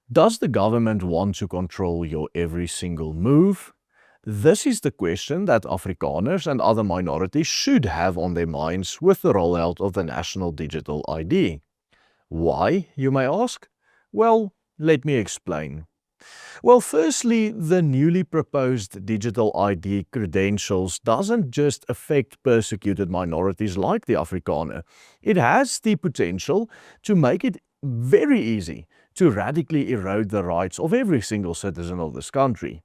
Does the government want to control your every single move? This is the question that Afrikaners and other minorities should have on their minds with the rollout of the National Digital ID. Why, you may ask? Well, let me explain. Well, firstly, the newly proposed digital ID credentials doesn't just affect persecuted minorities like the Afrikaner. It has the potential to make it very easy to radically erode the rights of every single citizen of this country.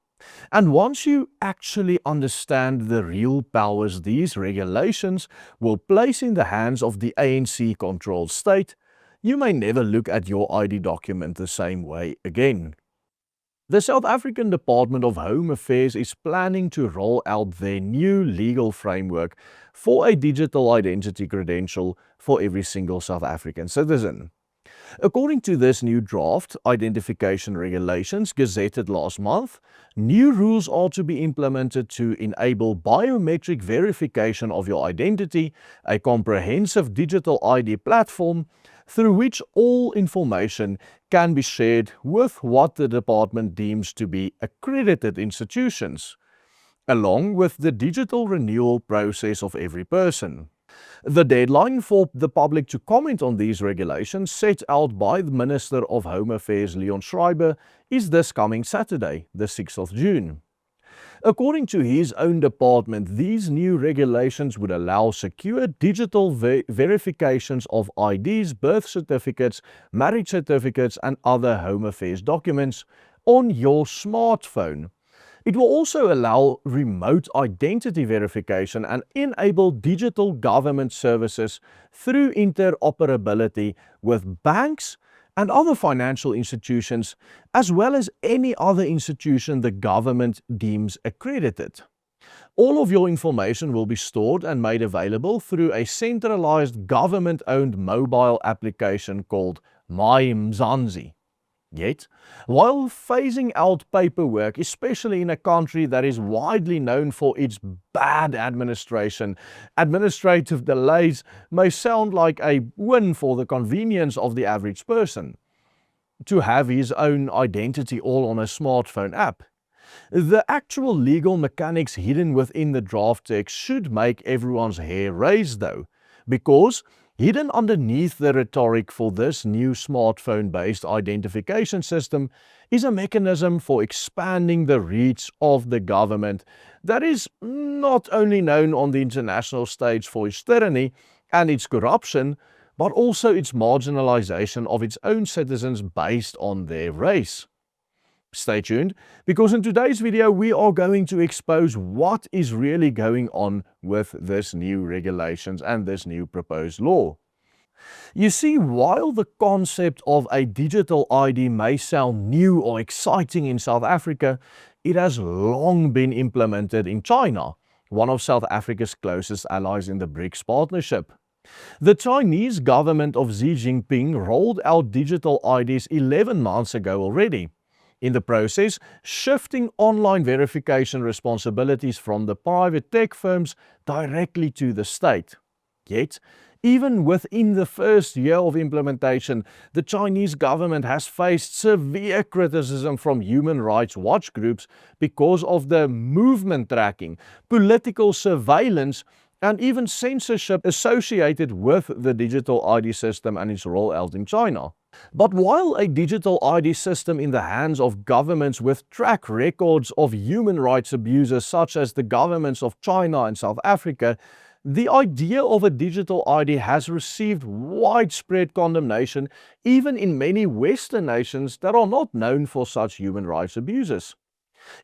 And once you actually understand the real powers these regulations will place in the hands of the ANC-controlled state, you may never look at your ID document the same way again. The South African Department of Home Affairs is planning to roll out their new legal framework for a digital identity credential for every single South African citizen. According to this new draft identification regulations gazetted last month, new rules are to be implemented to enable biometric verification of your identity, a comprehensive digital ID platform through which all information can be shared with what the department deems to be accredited institutions, along with the digital renewal process of every person. The deadline for the public to comment on these regulations set out by the Minister of Home Affairs Leon Schreiber is this coming Saturday, the 6th of June. According to his own department, these new regulations would allow secure digital verifications of IDs, birth certificates, marriage certificates and other Home Affairs documents on your smartphone. It will also allow remote identity verification and enable digital government services through interoperability with banks and other financial institutions, as well as any other institution the government deems accredited. All of your information will be stored and made available through a centralized government-owned mobile application called MyMzansi. Yet, while phasing out paperwork, especially in a country that is widely known for its bad administration, administrative delays may sound like a win for the convenience of the average person to have his own identity all on a smartphone app. The actual legal mechanics hidden within the draft text should make everyone's hair raise though, because hidden underneath the rhetoric for this new smartphone-based identification system is a mechanism for expanding the reach of the government that is not only known on the international stage for its tyranny and its corruption, but also its marginalization of its own citizens based on their race. Stay tuned, because in today's video we are going to expose what is really going on with this new regulations and this new proposed law. You see, while the concept of a digital ID may sound new or exciting in South Africa, it has long been implemented in China, one of South Africa's closest allies in the BRICS partnership. The Chinese government of Xi Jinping rolled out digital IDs 11 months ago already. In the process, shifting online verification responsibilities from the private tech firms directly to the state. Yet, even within the first year of implementation, the Chinese government has faced severe criticism from human rights watch groups because of the movement tracking, political surveillance, and even censorship associated with the digital ID system and its rollout in China. But while a digital ID system in the hands of governments with track records of human rights abuses such as the governments of China and South Africa, the idea of a digital ID has received widespread condemnation even in many Western nations that are not known for such human rights abuses.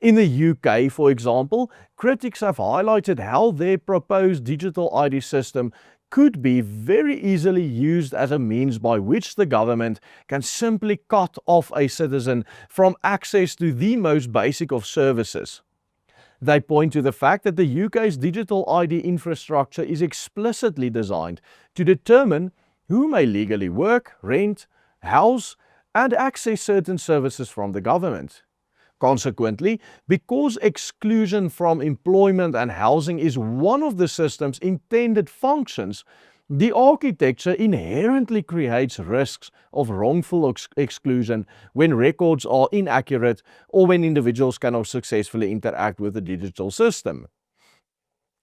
In the UK, for example, critics have highlighted how their proposed digital ID system could be very easily used as a means by which the government can simply cut off a citizen from access to the most basic of services. They point to the fact that the UK's digital ID infrastructure is explicitly designed to determine who may legally work, rent, house, and access certain services from the government. Consequently, because exclusion from employment and housing is one of the system's intended functions, The architecture inherently creates risks of wrongful exclusion when records are inaccurate or when individuals cannot successfully interact with the digital system.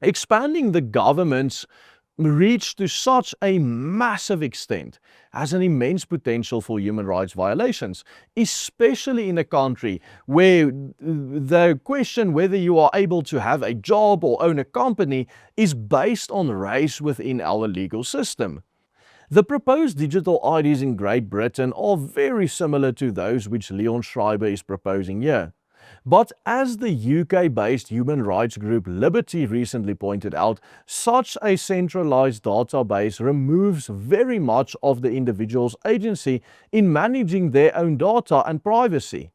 Expanding the government's reach to such a massive extent has an immense potential for human rights violations, especially in a country where the question whether you are able to have a job or own a company is based on race within our legal system. The proposed digital IDs in Great Britain are very similar to those which Leon Schreiber is proposing here. But as the UK-based human rights group Liberty recently pointed out, such a centralized database removes very much of the individual's agency in managing their own data and privacy.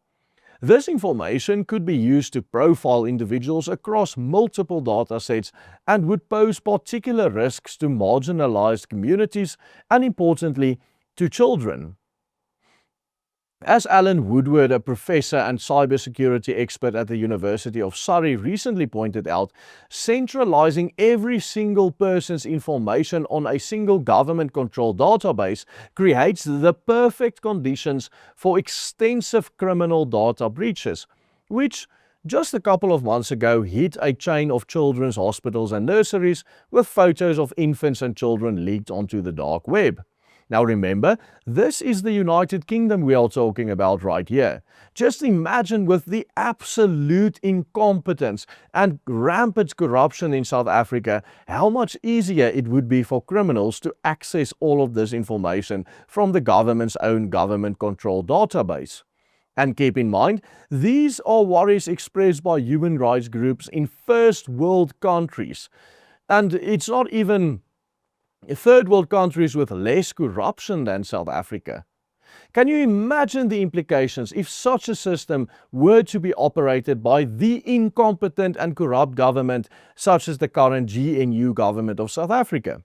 This information could be used to profile individuals across multiple datasets and would pose particular risks to marginalized communities and, importantly, to children. As Alan Woodward, a professor and cybersecurity expert at the University of Surrey, recently pointed out, centralizing every single person's information on a single government-controlled database creates the perfect conditions for extensive criminal data breaches, which just a couple of months ago hit a chain of children's hospitals and nurseries with photos of infants and children leaked onto the dark web. Now remember, this is the United Kingdom we are talking about right here. Just imagine with the absolute incompetence and rampant corruption in South Africa, how much easier it would be for criminals to access all of this information from the government's own government-controlled database. And keep in mind, these are worries expressed by human rights groups in first world countries. And it's not even third world countries with less corruption than South Africa. Can you imagine the implications if such a system were to be operated by the incompetent and corrupt government such as the current GNU government of South Africa?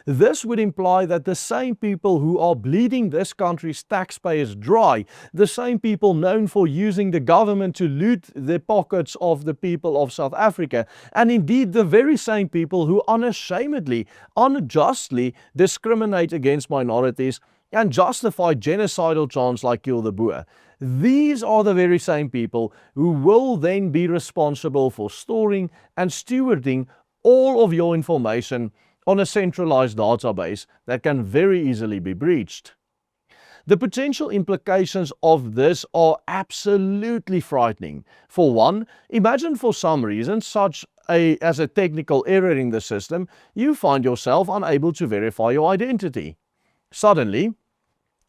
This would imply that the same people who are bleeding this country's taxpayers dry, the same people known for using the government to loot the pockets of the people of South Africa, and indeed the very same people who unashamedly, unjustly discriminate against minorities and justify genocidal chants like Kill the Boer. These are the very same people who will then be responsible for storing and stewarding all of your information on a centralized database that can very easily be breached. The potential implications of this are absolutely frightening. For one, imagine for some reason, such as a technical error in the system, you find yourself unable to verify your identity. Suddenly,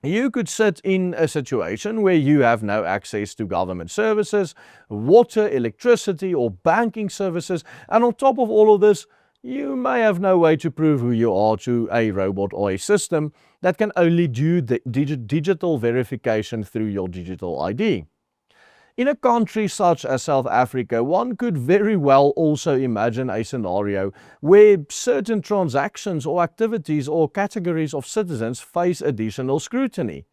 you could sit in a situation where you have no access to government services, water, electricity, or banking services, and on top of all of this, you may have no way to prove who you are to a robot or a system that can only do the digital verification through your digital ID. In a country such as South Africa, one could very well also imagine a scenario where certain transactions or activities or categories of citizens face additional scrutiny.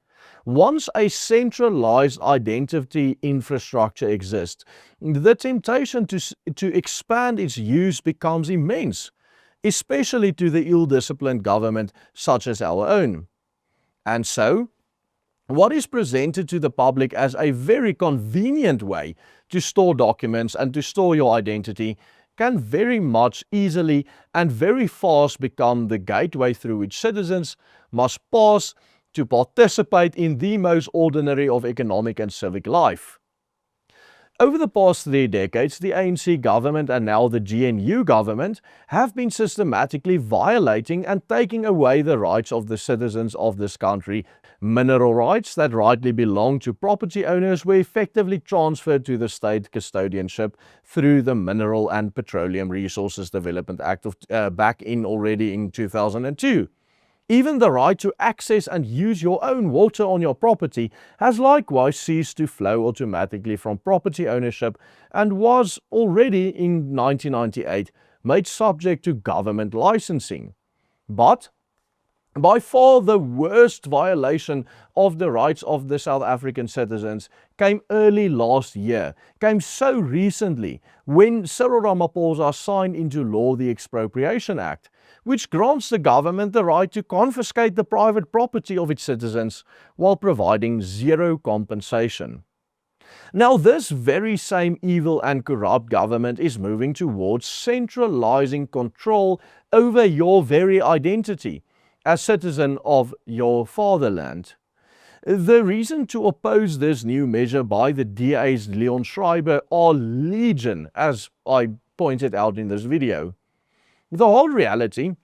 Once a centralized identity infrastructure exists, the temptation to expand its use becomes immense, especially to the ill-disciplined government such as our own. And so, what is presented to the public as a very convenient way to store documents and to store your identity can very much easily and very fast become the gateway through which citizens must pass to participate in the most ordinary of economic and civic life. Over the past 3 decades, the ANC government and now the GNU government have been systematically violating and taking away the rights of the citizens of this country. Mineral rights that rightly belong to property owners were effectively transferred to the state custodianship through the Mineral and Petroleum Resources Development Act back in already in 2002. Even the right to access and use your own water on your property has likewise ceased to flow automatically from property ownership and was already in 1998 made subject to government licensing. But By far the worst violation of the rights of the South African citizens came early last year, came so recently when Cyril Ramaphosa signed into law the Expropriation Act, which grants the government the right to confiscate the private property of its citizens while providing zero compensation. Now, this very same evil and corrupt government is moving towards centralizing control over your very identity as citizen of your fatherland. The reason to oppose this new measure by the DA's Leon Schreiber are legion, as I pointed out in this video. The whole reality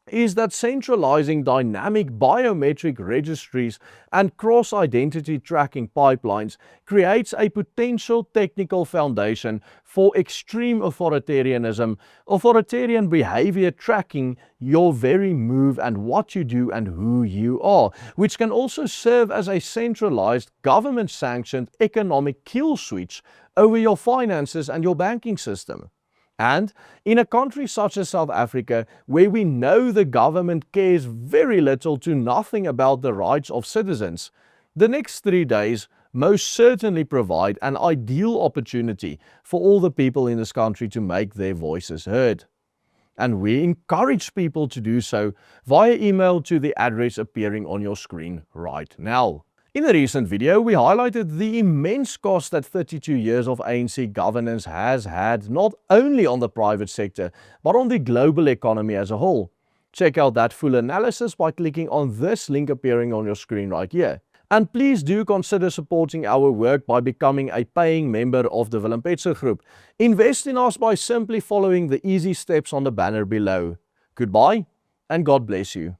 is that centralizing dynamic biometric registries and cross-identity tracking pipelines creates a potential technical foundation for extreme authoritarianism, authoritarian behavior tracking your very move and what you do and who you are, which can also serve as a centralized, government-sanctioned economic kill switch over your finances and your banking system. And in a country such as South Africa, where we know the government cares very little to nothing about the rights of citizens, the next 3 days most certainly provide an ideal opportunity for all the people in this country to make their voices heard. And we encourage people to do so via email to the address appearing on your screen right now. In a recent video, we highlighted the immense cost that 32 years of ANC governance has had not only on the private sector, but on the global economy as a whole. Check out that full analysis by clicking on this link appearing on your screen right here. And please do consider supporting our work by becoming a paying member of the Willem Petzer Group. Invest in us by simply following the easy steps on the banner below. Goodbye and God bless you.